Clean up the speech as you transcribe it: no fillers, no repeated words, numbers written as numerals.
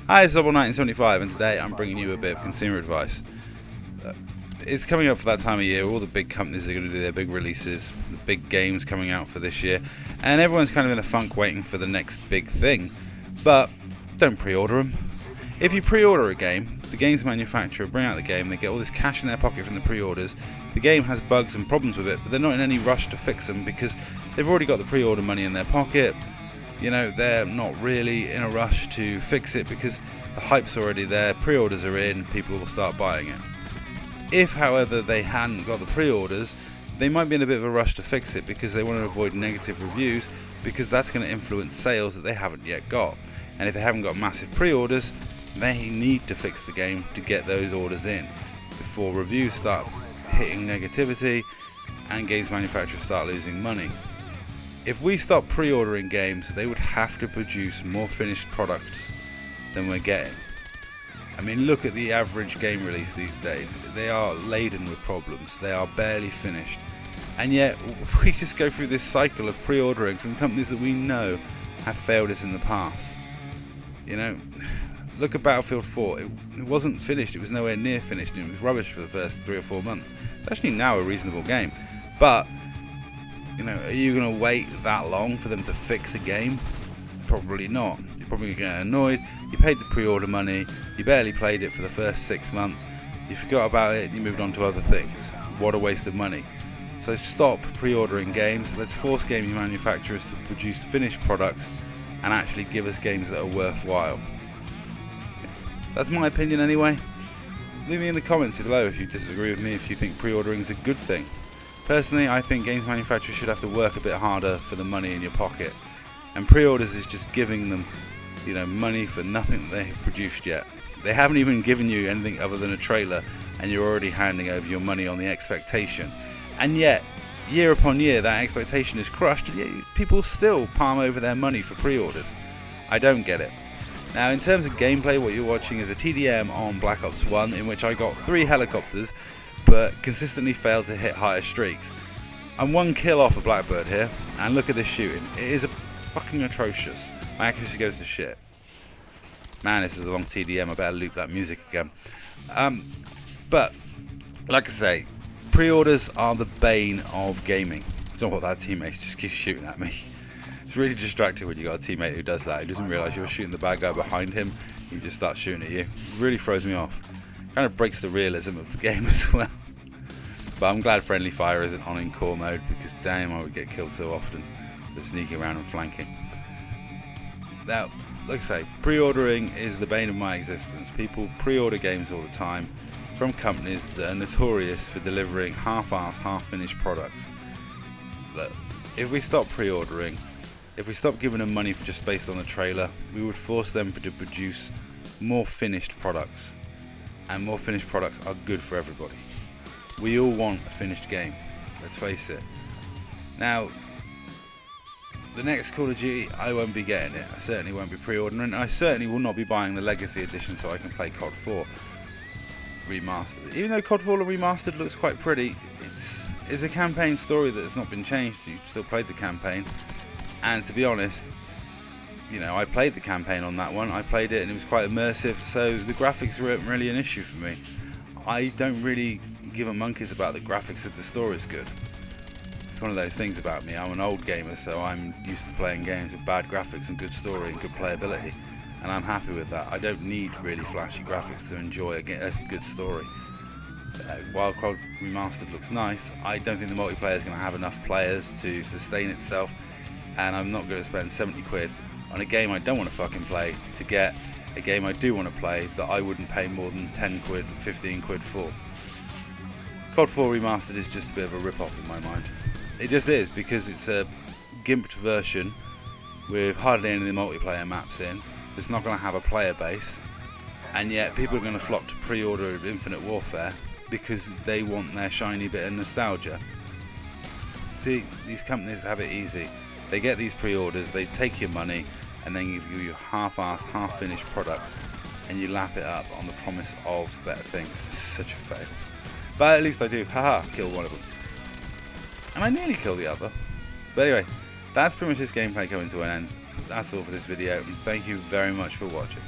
Hi, it's Double1975, and today I'm bringing you a bit of consumer advice. It's coming up for that time of year. All the big companies are going to do their big releases, the big games coming out for this year, and everyone's kind of in a funk waiting for the next big thing. But don't pre-order them. If you pre-order a game, the game's manufacturer bring out the game, they get all this cash in their pocket from the pre-orders. The game has bugs and problems with it, but they're not in any rush to fix them because they've already got the pre-order money in their pocket. You know, they're not really in a rush to fix it because the hype's already there, pre-orders are in, people will start buying it. If, however, they hadn't got the pre-orders, they might be in a bit of a rush to fix it because they want to avoid negative reviews, because that's going to influence sales that they haven't yet got. And if they haven't got massive pre-orders, they need to fix the game to get those orders in before reviews start hitting negativity and games manufacturers start losing money. If we stop pre-ordering games, they would have to produce more finished products than we're getting. I mean, look at the average game release these days. They are laden with problems. They are barely finished. And yet, we just go through this cycle of pre-ordering from companies that we know have failed us in the past. You know, look at Battlefield 4. It wasn't finished. It was nowhere near finished. It was rubbish for the first 3 or 4 months. It's actually now a reasonable game. But you know, are you going to wait that long for them to fix a game? Probably not. You're probably going to get annoyed. You paid the pre-order money, you barely played it for the first 6 months, you forgot about it and you moved on to other things. What a waste of money. So stop pre-ordering games. Let's force game manufacturers to produce finished products and actually give us games that are worthwhile. That's my opinion anyway. Leave me in the comments below if you disagree with me, if you think pre-ordering is a good thing. Personally, I think games manufacturers should have to work a bit harder for the money in your pocket, and pre-orders is just giving them, you know, money for nothing that they have produced yet. They haven't even given you anything other than a trailer, and you're already handing over your money on the expectation. And yet, year upon year, that expectation is crushed, and yet people still palm over their money for pre-orders. I don't get it. Now, in terms of gameplay, what you're watching is a TDM on Black Ops 1, in which I got 3 helicopters, but consistently failed to hit higher streaks. I'm 1 kill off a Blackbird here, and look at this shooting. It is fucking atrocious. My accuracy goes to shit. Man, this is a long TDM. I better loop that music again. But like I say, pre-orders are the bane of gaming. It's not what that teammate just keeps shooting at me. It's really distracting when you got a teammate who does that. He doesn't realise you're shooting the bad guy behind him. He just starts shooting at you. It really throws me off. Kind of breaks the realism of the game as well. But I'm glad friendly fire isn't on in core mode, because damn, I would get killed so often for sneaking around and flanking. Now, like I say, pre-ordering is the bane of my existence. People pre-order games all the time from companies that are notorious for delivering half-assed, half-finished products. Look, if we stop pre-ordering, if we stop giving them money for just based on a trailer, we would force them to produce more finished products. And more finished products are good for everybody. We all want a finished game, let's face it. Now, the next Call of Duty, I won't be getting it. I certainly won't be pre-ordering it. I certainly will not be buying the Legacy Edition so I can play COD 4 Remastered. Even though COD 4 Remastered looks quite pretty, it's a campaign story that has not been changed. You still played the campaign. And to be honest, you know, I played the campaign on that one. I played it and it was quite immersive, so the graphics weren't really an issue for me. I don't really give a monkeys about the graphics if the story's good. It's one of those things about me. I'm an old gamer, so I'm used to playing games with bad graphics and good story and good playability, and I'm happy with that. I don't need really flashy graphics to enjoy a good story. While COD Remastered looks nice, I don't think the multiplayer is going to have enough players to sustain itself, and I'm not going to spend 70 quid on a game I don't want to fucking play to get a game I do want to play that I wouldn't pay more than 10 quid, 15 quid for. COD 4 Remastered is just a bit of a rip-off in my mind. It just is, because it's a gimped version with hardly any of the multiplayer maps in. It's not going to have a player base, and yet people are going to flock to pre-order Infinite Warfare because they want their shiny bit of nostalgia. See, these companies have it easy. They get these pre-orders, they take your money, and then give you half-assed, half-finished products. and you lap it up on the promise of better things. Such a fail. But at least I do. Haha, kill one of them. And I nearly kill the other. But anyway, that's pretty much this gameplay coming to an end. That's all for this video, and thank you very much for watching.